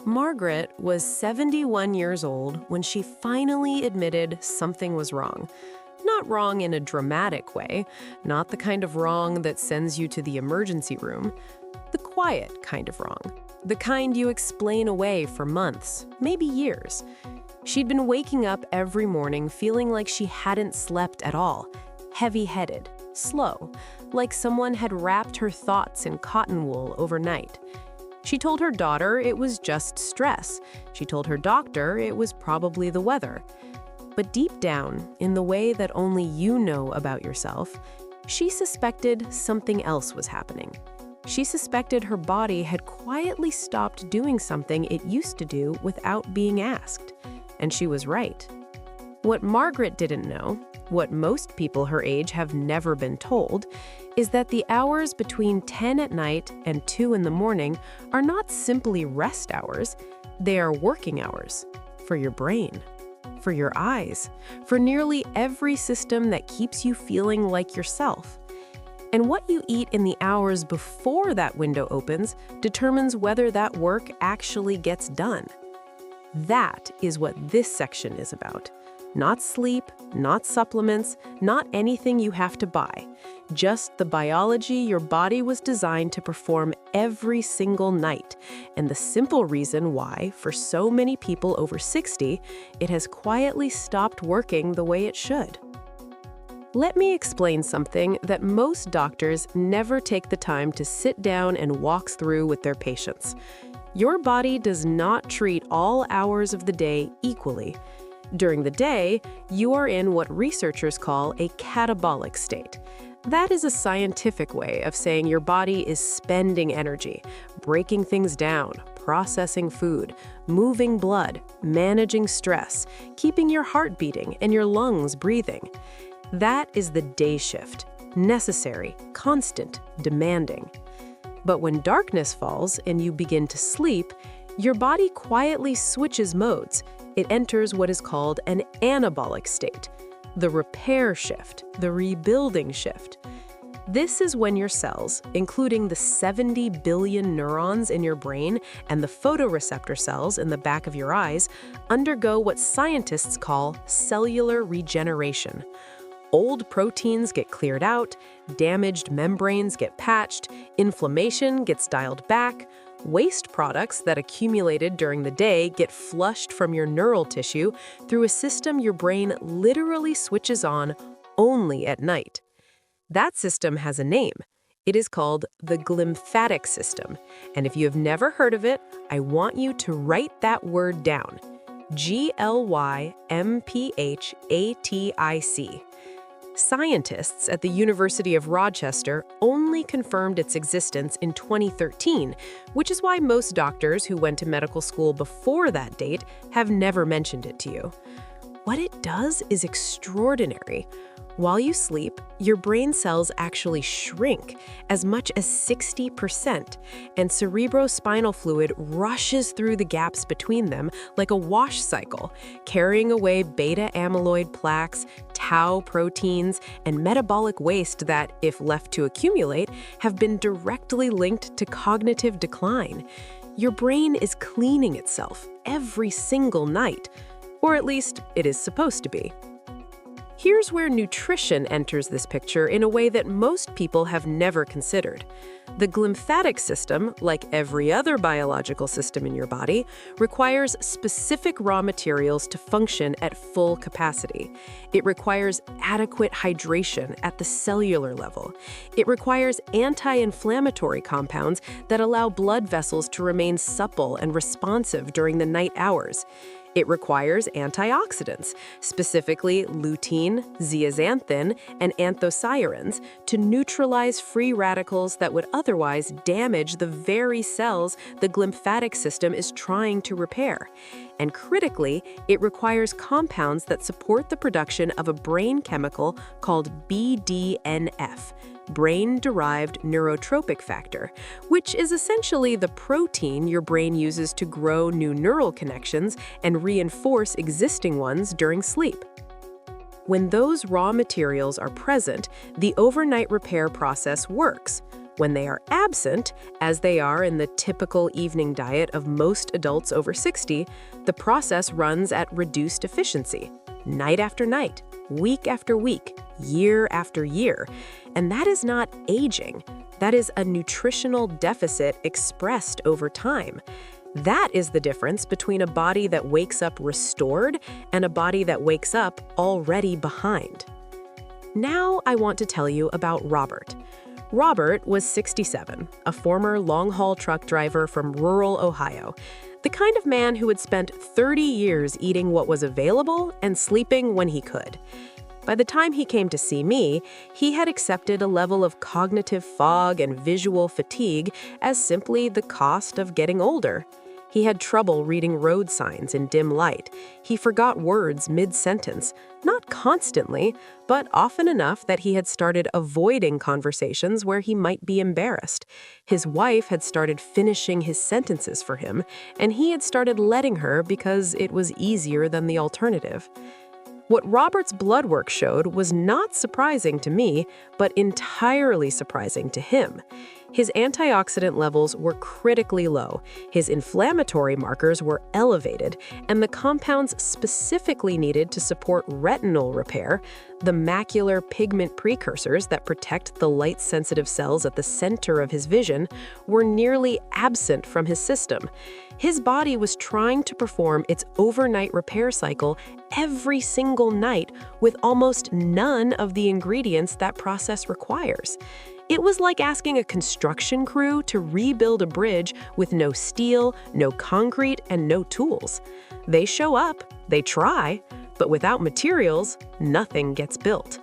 Margaret was 71 years old when she finally admitted something was wrong. Not wrong in a dramatic way, not the kind of wrong that sends you to the emergency room. The quiet kind of wrong. The kind you explain away for months, maybe years. She'd been waking up every morning feeling like she hadn't slept at all. Heavy-headed, slow, like someone had wrapped her thoughts in cotton wool overnight. She told her daughter it was just stress. She told her doctor it was probably the weather. But deep down, in the way that only you know about yourself, she suspected something else was happening. She suspected her body had quietly stopped doing something it used to do without being asked. And she was right. What Margaret didn't know, what most people her age have never been told, is that the hours between 10 at night and 2 in the morning are not simply rest hours, they are working hours for your brain, for your eyes, for nearly every system that keeps you feeling like yourself. And what you eat in the hours before that window opens determines whether that work actually gets done. That is what this section is about. Not sleep, not supplements, not anything you have to buy. Just the biology your body was designed to perform every single night, and the simple reason why, for so many people over 60, it has quietly stopped working the way it should. Let me explain something that most doctors never take the time to sit down and walk through with their patients. Your body does not treat all hours of the day equally. During the day, you are in what researchers call a catabolic state. That is a scientific way of saying your body is spending energy, breaking things down, processing food, moving blood, managing stress, keeping your heart beating and your lungs breathing. That is the day shift, necessary, constant, demanding. But when darkness falls and you begin to sleep, your body quietly switches modes. It enters what is called an anabolic state, the repair shift, the rebuilding shift. This is when your cells, including the 70 billion neurons in your brain and the photoreceptor cells in the back of your eyes, undergo what scientists call cellular regeneration. Old proteins get cleared out, damaged membranes get patched, inflammation gets dialed back, waste products that accumulated during the day get flushed from your neural tissue through a system your brain literally switches on only at night. That system has a name. It is called the glymphatic system. And if you have never heard of it, I want you to write that word down. Glymphatic. Scientists at the University of Rochester only confirmed its existence in 2013, which is why most doctors who went to medical school before that date have never mentioned it to you. What it does is extraordinary. While you sleep, your brain cells actually shrink as much as 60%, and cerebrospinal fluid rushes through the gaps between them like a wash cycle, carrying away beta amyloid plaques, tau proteins, and metabolic waste that, if left to accumulate, have been directly linked to cognitive decline. Your brain is cleaning itself every single night, or at least it is supposed to be. Here's where nutrition enters this picture in a way that most people have never considered. The glymphatic system, like every other biological system in your body, requires specific raw materials to function at full capacity. It requires adequate hydration at the cellular level. It requires anti-inflammatory compounds that allow blood vessels to remain supple and responsive during the night hours. It requires antioxidants, specifically lutein, zeaxanthin, and anthocyanins, to neutralize free radicals that would otherwise damage the very cells the glymphatic system is trying to repair. And critically, it requires compounds that support the production of a brain chemical called BDNF, brain-derived neurotrophic factor, which is essentially the protein your brain uses to grow new neural connections and reinforce existing ones during sleep. When those raw materials are present, the overnight repair process works. When they are absent, as they are in the typical evening diet of most adults over 60, the process runs at reduced efficiency, night after night, week after week, year after year. And that is not aging. That is a nutritional deficit expressed over time. That is the difference between a body that wakes up restored and a body that wakes up already behind. Now I want to tell you about Robert. Robert was 67, a former long-haul truck driver from rural Ohio, the kind of man who had spent 30 years eating what was available and sleeping when he could. By the time he came to see me, he had accepted a level of cognitive fog and visual fatigue as simply the cost of getting older. He had trouble reading road signs in dim light. He forgot words mid-sentence, not constantly, but often enough that he had started avoiding conversations where he might be embarrassed. His wife had started finishing his sentences for him, and he had started letting her because it was easier than the alternative. What Robert's blood work showed was not surprising to me, but entirely surprising to him. His antioxidant levels were critically low, his inflammatory markers were elevated, and the compounds specifically needed to support retinal repair, the macular pigment precursors that protect the light-sensitive cells at the center of his vision, were nearly absent from his system. His body was trying to perform its overnight repair cycle every single night with almost none of the ingredients that process requires. It was like asking a construction crew to rebuild a bridge with no steel, no concrete, and no tools. They show up, they try, but without materials, nothing gets built.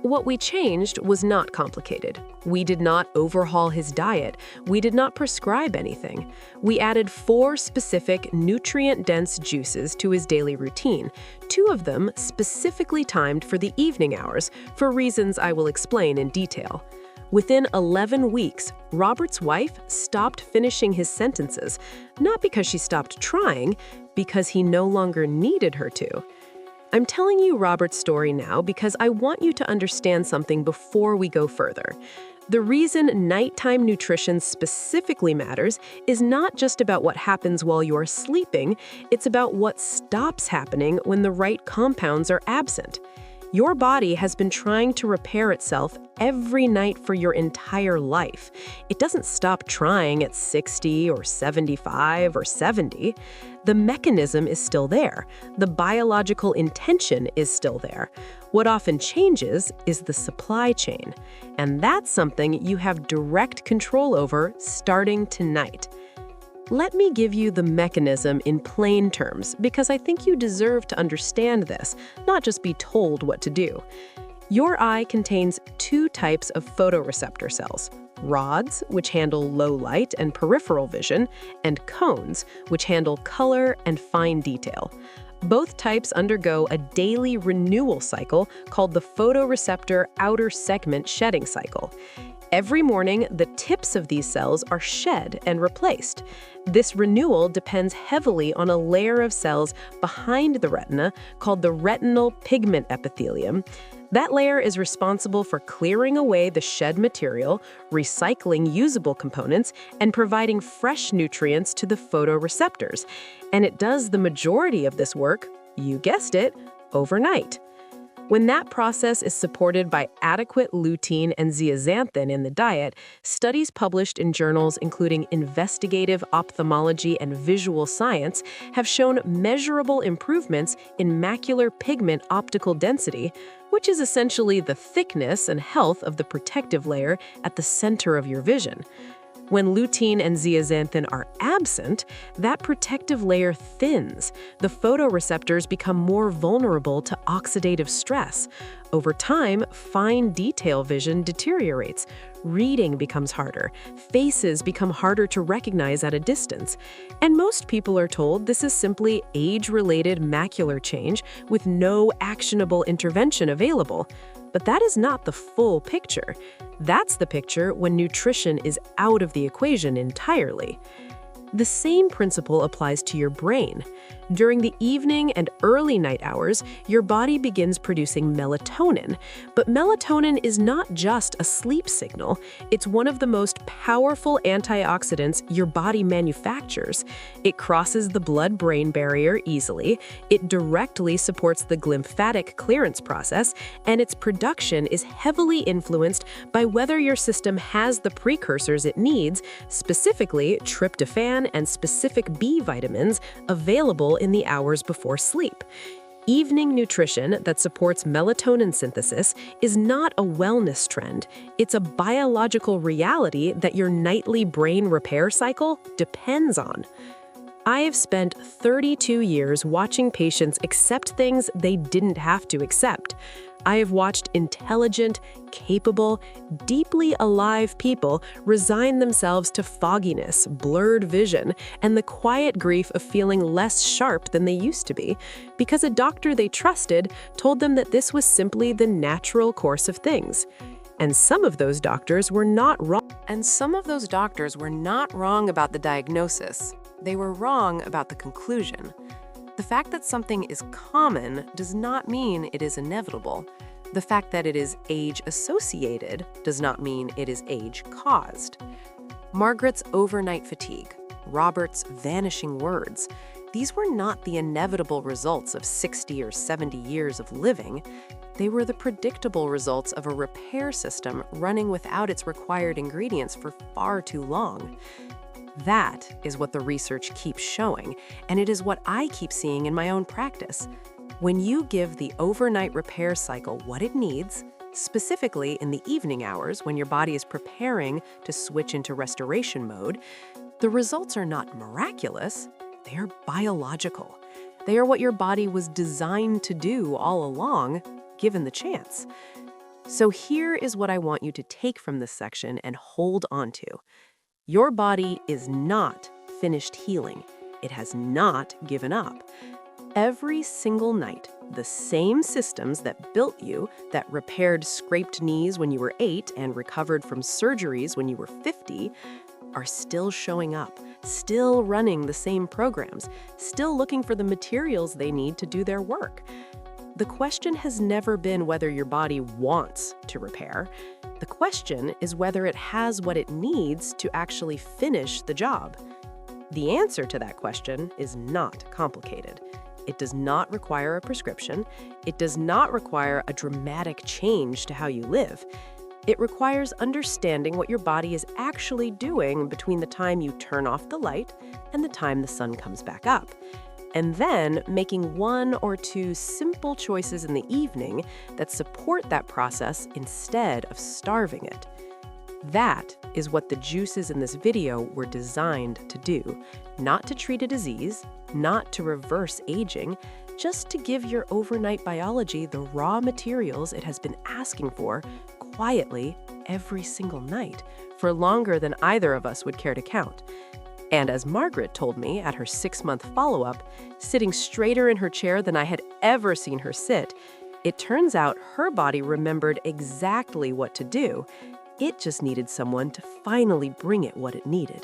What we changed was not complicated. We did not overhaul his diet. We did not prescribe anything. We added 4 specific nutrient-dense juices to his daily routine, 2 of them specifically timed for the evening hours, for reasons I will explain in detail. Within 11 weeks, Robert's wife stopped finishing his sentences, not because she stopped trying, because he no longer needed her to. I'm telling you Robert's story now because I want you to understand something before we go further. The reason nighttime nutrition specifically matters is not just about what happens while you're sleeping, it's about what stops happening when the right compounds are absent. Your body has been trying to repair itself every night for your entire life. It doesn't stop trying at 60 or 75 or 70. The mechanism is still there. The biological intention is still there. What often changes is the supply chain. And that's something you have direct control over starting tonight. Let me give you the mechanism in plain terms, because I think you deserve to understand this, not just be told what to do. Your eye contains 2 types of photoreceptor cells: rods, which handle low light and peripheral vision, and cones, which handle color and fine detail. Both types undergo a daily renewal cycle called the photoreceptor outer segment shedding cycle. Every morning, the tips of these cells are shed and replaced. This renewal depends heavily on a layer of cells behind the retina called the retinal pigment epithelium. That layer is responsible for clearing away the shed material, recycling usable components, and providing fresh nutrients to the photoreceptors. And it does the majority of this work, you guessed it, overnight. When that process is supported by adequate lutein and zeaxanthin in the diet, studies published in journals including Investigative Ophthalmology and Visual Science have shown measurable improvements in macular pigment optical density, which is essentially the thickness and health of the protective layer at the center of your vision. When lutein and zeaxanthin are absent, that protective layer thins. The photoreceptors become more vulnerable to oxidative stress. Over time, fine detail vision deteriorates. Reading becomes harder. Faces become harder to recognize at a distance. And most people are told this is simply age-related macular change with no actionable intervention available. But that is not the full picture. That's the picture when nutrition is out of the equation entirely. The same principle applies to your brain. During the evening and early night hours, your body begins producing melatonin. But melatonin is not just a sleep signal. It's one of the most powerful antioxidants your body manufactures. It crosses the blood-brain barrier easily, it directly supports the glymphatic clearance process, and its production is heavily influenced by whether your system has the precursors it needs, specifically tryptophan and specific B vitamins, available in the hours before sleep. Evening nutrition that supports melatonin synthesis is not a wellness trend. It's a biological reality that your nightly brain repair cycle depends on. I have spent 32 years watching patients accept things they didn't have to accept. I have watched intelligent, capable, deeply alive people resign themselves to fogginess, blurred vision, and the quiet grief of feeling less sharp than they used to be, because a doctor they trusted told them that this was simply the natural course of things. And some of those doctors were not wrong. About the diagnosis. They were wrong about the conclusion. The fact that something is common does not mean it is inevitable. The fact that it is age-associated does not mean it is age-caused. Margaret's overnight fatigue, Robert's vanishing words, these were not the inevitable results of 60 or 70 years of living. They were the predictable results of a repair system running without its required ingredients for far too long. That is what the research keeps showing, and it is what I keep seeing in my own practice. When you give the overnight repair cycle what it needs, specifically in the evening hours when your body is preparing to switch into restoration mode, the results are not miraculous, they are biological. They are what your body was designed to do all along, given the chance. So here is what I want you to take from this section and hold on to. Your body is not finished healing. It has not given up. Every single night, the same systems that built you, that repaired scraped knees when you were 8 and recovered from surgeries when you were 50, are still showing up, still running the same programs, still looking for the materials they need to do their work. The question has never been whether your body wants to repair. The question is whether it has what it needs to actually finish the job. The answer to that question is not complicated. It does not require a prescription. It does not require a dramatic change to how you live. It requires understanding what your body is actually doing between the time you turn off the light and the time the sun comes back up. And then making 1 or 2 simple choices in the evening that support that process instead of starving it. That is what the juices in this video were designed to do. Not to treat a disease, not to reverse aging, just to give your overnight biology the raw materials it has been asking for quietly every single night for longer than either of us would care to count. And as Margaret told me at her 6-month follow-up, sitting straighter in her chair than I had ever seen her sit, it turns out her body remembered exactly what to do. It just needed someone to finally bring it what it needed.